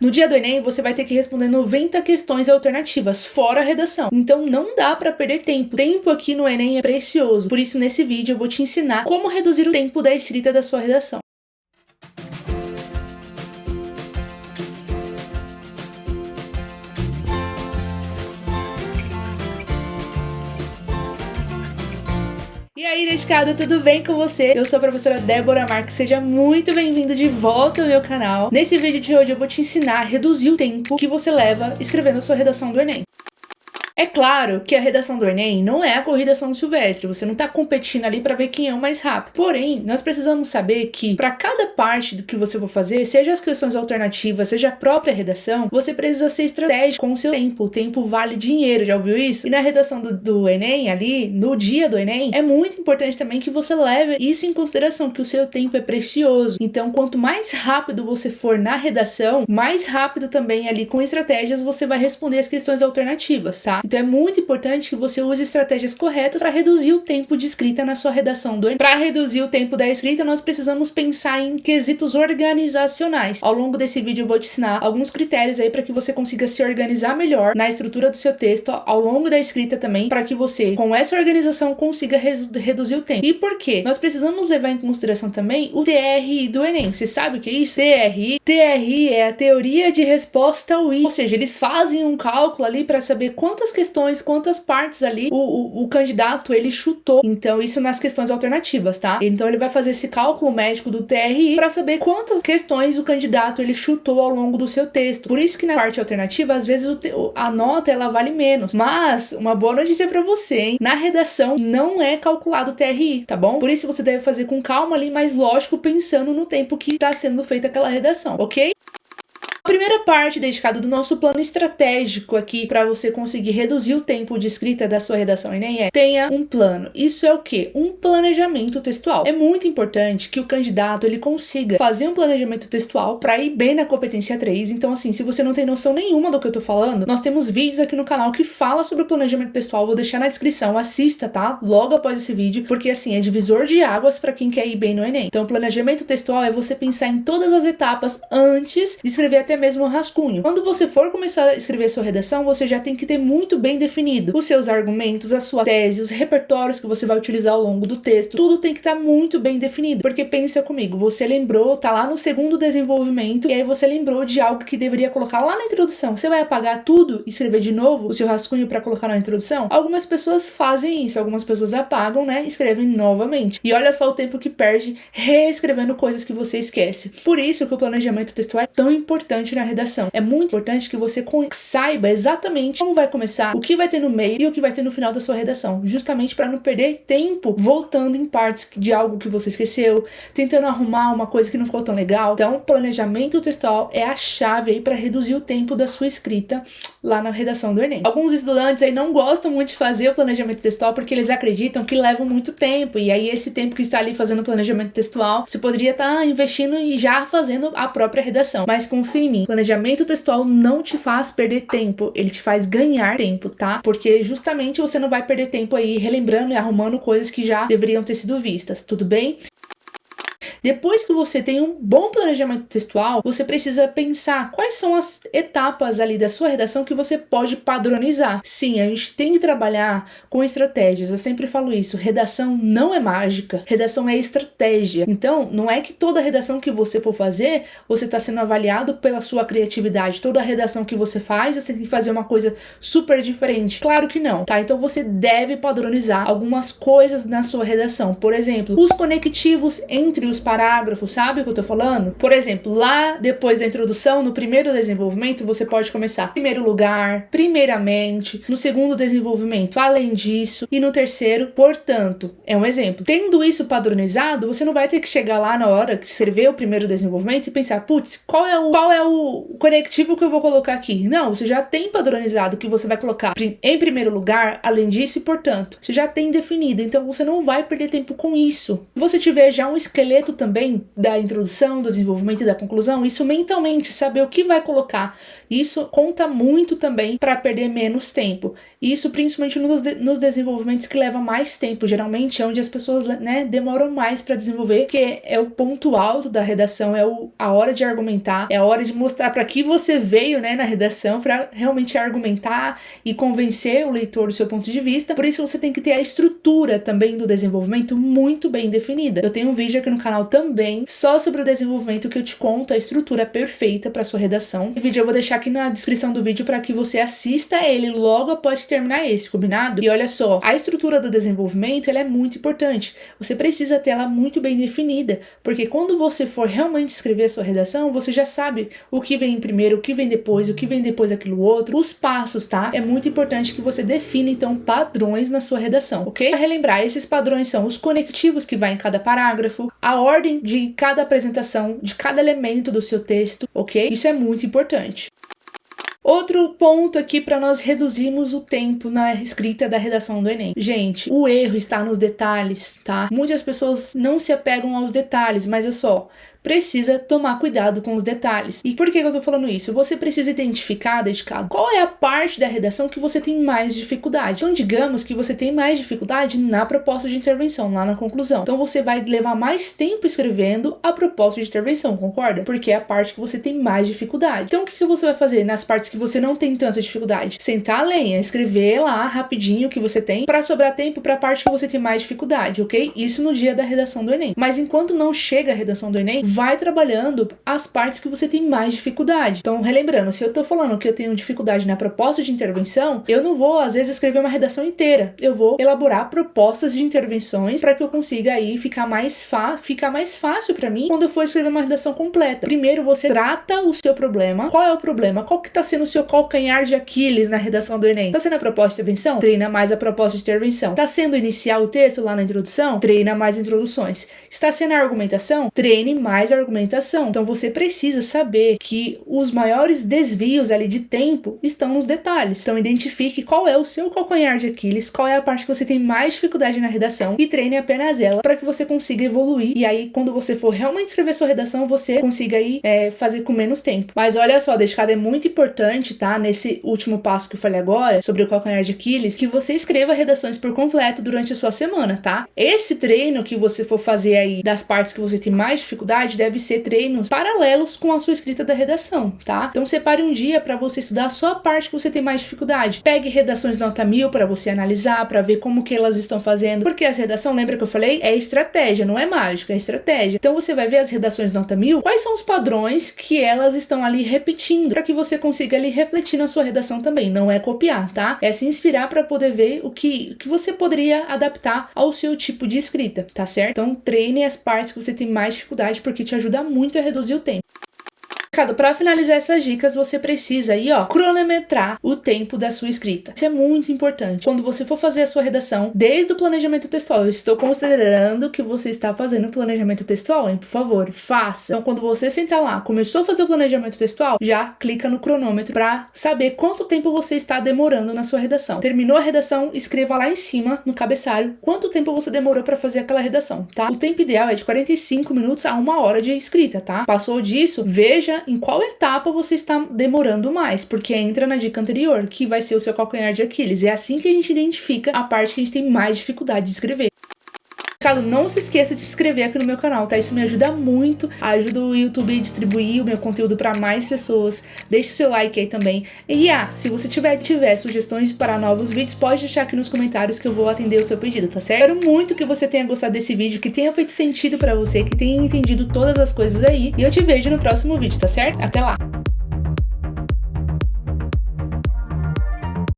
No dia do Enem, você vai ter que responder 90 questões alternativas, fora a redação. Então não dá para perder tempo. Tempo aqui no Enem é precioso. Por isso, nesse vídeo, eu vou te ensinar como reduzir o tempo da escrita da sua redação. E aí, dedicado, tudo bem com você? Eu sou a professora Débora Marques, seja muito bem-vindo de volta ao meu canal. Nesse vídeo de hoje eu vou te ensinar a reduzir o tempo que você leva escrevendo a sua redação do Enem. É claro que a redação do Enem não é a corrida São Silvestre, você não tá competindo ali para ver quem é o mais rápido. Porém, nós precisamos saber que para cada parte do que você for fazer, seja as questões alternativas, seja a própria redação, você precisa ser estratégico com o seu tempo. O tempo vale dinheiro, já ouviu isso? E na redação do Enem, ali, no dia do Enem, é muito importante também que você leve isso em consideração, que o seu tempo é precioso. Então, quanto mais rápido você for na redação, mais rápido também ali com estratégias você vai responder as questões alternativas, tá? Então é muito importante que você use estratégias corretas para reduzir o tempo de escrita na sua redação do Enem. Para reduzir o tempo da escrita, nós precisamos pensar em quesitos organizacionais. Ao longo desse vídeo eu vou te ensinar alguns critérios aí para que você consiga se organizar melhor na estrutura do seu texto ao longo da escrita também, para que você, com essa organização, consiga reduzir o tempo. E por quê? Nós precisamos levar em consideração também o TRI do Enem. Você sabe o que é isso? TRI é a teoria de resposta ao I, ou seja, eles fazem um cálculo ali para saber quantas questões, quantas partes ali o candidato ele chutou. Então isso nas questões alternativas, tá? Então ele vai fazer esse cálculo médico do TRI para saber quantas questões o candidato ele chutou ao longo do seu texto. Por isso que na parte alternativa às vezes a nota ela vale menos. Mas uma boa notícia para você, hein? Na redação não é calculado o TRI, tá bom? Por isso você deve fazer com calma ali, mas lógico, pensando no tempo que está sendo feita aquela redação, ok? A primeira parte dedicada do nosso plano estratégico aqui para você conseguir reduzir o tempo de escrita da sua redação Enem é: tenha um plano. Isso é o quê? Um planejamento textual. É muito importante que o candidato ele consiga fazer um planejamento textual para ir bem na competência 3. Então assim, se você não tem noção nenhuma do que eu tô falando, nós temos vídeos aqui no canal que fala sobre o planejamento textual, vou deixar na descrição, assista, tá? Logo após esse vídeo, porque assim, é divisor de águas para quem quer ir bem no Enem. Então, o planejamento textual é você pensar em todas as etapas antes de escrever até mesmo o rascunho. Quando você for começar a escrever sua redação, você já tem que ter muito bem definido os seus argumentos, a sua tese, os repertórios que você vai utilizar ao longo do texto. Tudo tem que estar muito bem definido, porque pensa comigo, você lembrou, tá lá no segundo desenvolvimento, e aí você lembrou de algo que deveria colocar lá na introdução. Você vai apagar tudo e escrever de novo o seu rascunho para colocar na introdução? Algumas pessoas fazem isso, algumas pessoas apagam, né, e escrevem novamente. E olha só o tempo que perde reescrevendo coisas que você esquece. Por isso que o planejamento textual é tão importante na redação. É muito importante que você saiba exatamente como vai começar, o que vai ter no meio e o que vai ter no final da sua redação, justamente para não perder tempo voltando em partes de algo que você esqueceu, tentando arrumar uma coisa que não ficou tão legal. Então, planejamento textual é a chave aí para reduzir o tempo da sua escrita lá na redação do Enem. Alguns estudantes aí não gostam muito de fazer o planejamento textual porque eles acreditam que leva muito tempo, e aí esse tempo que está ali fazendo o planejamento textual, você poderia estar investindo e já fazendo a própria redação. Mas confia em mim, planejamento textual não te faz perder tempo, ele te faz ganhar tempo, tá? Porque justamente você não vai perder tempo aí relembrando e arrumando coisas que já deveriam ter sido vistas, tudo bem? Depois que você tem um bom planejamento textual, você precisa pensar quais são as etapas ali da sua redação que você pode padronizar. Sim, a gente tem que trabalhar com estratégias, eu sempre falo isso, redação não é mágica, redação é estratégia. Então, não é que toda redação que você for fazer, você está sendo avaliado pela sua criatividade, toda redação que você faz, você tem que fazer uma coisa super diferente. Claro que não, tá? Então você deve padronizar algumas coisas na sua redação. Por exemplo, os conectivos entre os parágrafos, sabe o que eu tô falando? Por exemplo, lá depois da introdução, no primeiro desenvolvimento, você pode começar primeiro lugar, primeiramente, no segundo desenvolvimento, além disso, e no terceiro, portanto. É um exemplo. Tendo isso padronizado, você não vai ter que chegar lá na hora que escrever o primeiro desenvolvimento e pensar, putz, qual é o conectivo que eu vou colocar aqui? Não, você já tem padronizado que você vai colocar em primeiro lugar, além disso e portanto. Você já tem definido, então você não vai perder tempo com isso. Se você tiver já um esqueleto também da introdução, do desenvolvimento e da conclusão, isso mentalmente, saber o que vai colocar, isso conta muito também para perder menos tempo. E isso principalmente nos desenvolvimentos que levam mais tempo, geralmente é onde as pessoas, né, demoram mais para desenvolver, porque é o ponto alto da redação, é a hora de argumentar, é a hora de mostrar para que você veio, né, na redação, para realmente argumentar e convencer o leitor do seu ponto de vista. Por isso você tem que ter a estrutura também do desenvolvimento muito bem definida. Eu tenho um vídeo aqui no canal também só sobre o desenvolvimento, que eu te conto a estrutura perfeita para sua redação. O vídeo eu vou deixar aqui na descrição do vídeo para que você assista ele logo após que terminar esse, combinado? E olha só, a estrutura do desenvolvimento, ela é muito importante. Você precisa ter ela muito bem definida, porque quando você for realmente escrever a sua redação, você já sabe o que vem primeiro, o que vem depois daquilo outro, os passos, tá? É muito importante que você defina, então, padrões na sua redação, ok? Para relembrar, esses padrões são os conectivos que vai em cada parágrafo, a ordem de cada apresentação, de cada elemento do seu texto, ok? Isso é muito importante. Outro ponto aqui para nós reduzirmos o tempo na escrita da redação do Enem. Gente, o erro está nos detalhes, tá? Muitas pessoas não se apegam aos detalhes, mas é só, precisa tomar cuidado com os detalhes. E por que eu tô falando isso? Você precisa identificar, dedicado, qual é a parte da redação que você tem mais dificuldade. Então, digamos que você tem mais dificuldade na proposta de intervenção, lá na conclusão. Então, você vai levar mais tempo escrevendo a proposta de intervenção, concorda? Porque é a parte que você tem mais dificuldade. Então, o que você vai fazer nas partes que você não tem tanta dificuldade? Sentar a lenha, escrever lá rapidinho o que você tem, para sobrar tempo para a parte que você tem mais dificuldade, ok? Isso no dia da redação do Enem. Mas enquanto não chega a redação do Enem, vai trabalhando as partes que você tem mais dificuldade. Então, relembrando, se eu tô falando que eu tenho dificuldade na proposta de intervenção, eu não vou, às vezes, escrever uma redação inteira. Eu vou elaborar propostas de intervenções para que eu consiga aí ficar mais fácil para mim quando eu for escrever uma redação completa. Primeiro, você trata o seu problema. Qual é o problema? Qual que tá sendo o seu calcanhar de Aquiles na redação do Enem? Tá sendo a proposta de intervenção? Treina mais a proposta de intervenção. Tá sendo iniciar o texto lá na introdução? Treina mais introduções. Está sendo a argumentação? Treine mais a argumentação. Então você precisa saber que os maiores desvios ali de tempo estão nos detalhes. Então identifique qual é o seu calcanhar de Aquiles, qual é a parte que você tem mais dificuldade na redação e treine apenas ela para que você consiga evoluir. E aí quando você for realmente escrever sua redação, você consiga aí fazer com menos tempo. Mas olha só, dedicado, é muito importante, tá? Nesse último passo que eu falei agora sobre o calcanhar de Aquiles, que você escreva redações por completo durante a sua semana, tá? Esse treino que você for fazer aí das partes que você tem mais dificuldade deve ser treinos paralelos com a sua escrita da redação, tá? Então separe um dia para você estudar só a parte que você tem mais dificuldade. Pegue redações nota 1000 para você analisar, para ver como que elas estão fazendo, porque essa redação, lembra que eu falei? É estratégia, não é mágica, é estratégia. Então você vai ver as redações nota 1000, quais são os padrões que elas estão ali repetindo, para que você consiga ali refletir na sua redação também. Não é copiar, tá? É se inspirar para poder ver o que você poderia adaptar ao seu tipo de escrita, tá certo? Então treine as partes que você tem mais dificuldade, porque te ajuda muito a reduzir o tempo. Para finalizar essas dicas, você precisa aí, cronometrar o tempo da sua escrita. Isso é muito importante. Quando você for fazer a sua redação, desde o planejamento textual, eu estou considerando que você está fazendo o planejamento textual, hein? Por favor, faça. Então, quando você sentar lá, começou a fazer o planejamento textual, já clica no cronômetro para saber quanto tempo você está demorando na sua redação. Terminou a redação, escreva lá em cima, no cabeçalho, quanto tempo você demorou para fazer aquela redação, tá? O tempo ideal é de 45 minutos a 1 hora de escrita, tá? Passou disso, veja em qual etapa você está demorando mais, porque entra na dica anterior, que vai ser o seu calcanhar de Aquiles. É assim que a gente identifica a parte que a gente tem mais dificuldade de escrever. Não se esqueça de se inscrever aqui no meu canal, tá? Isso me ajuda muito, ajuda o YouTube a distribuir o meu conteúdo para mais pessoas. Deixe o seu like aí também. E se você tiver sugestões para novos vídeos, pode deixar aqui nos comentários que eu vou atender o seu pedido, tá certo? Espero muito que você tenha gostado desse vídeo, que tenha feito sentido para você, que tenha entendido todas as coisas aí. E eu te vejo no próximo vídeo, tá certo? Até lá!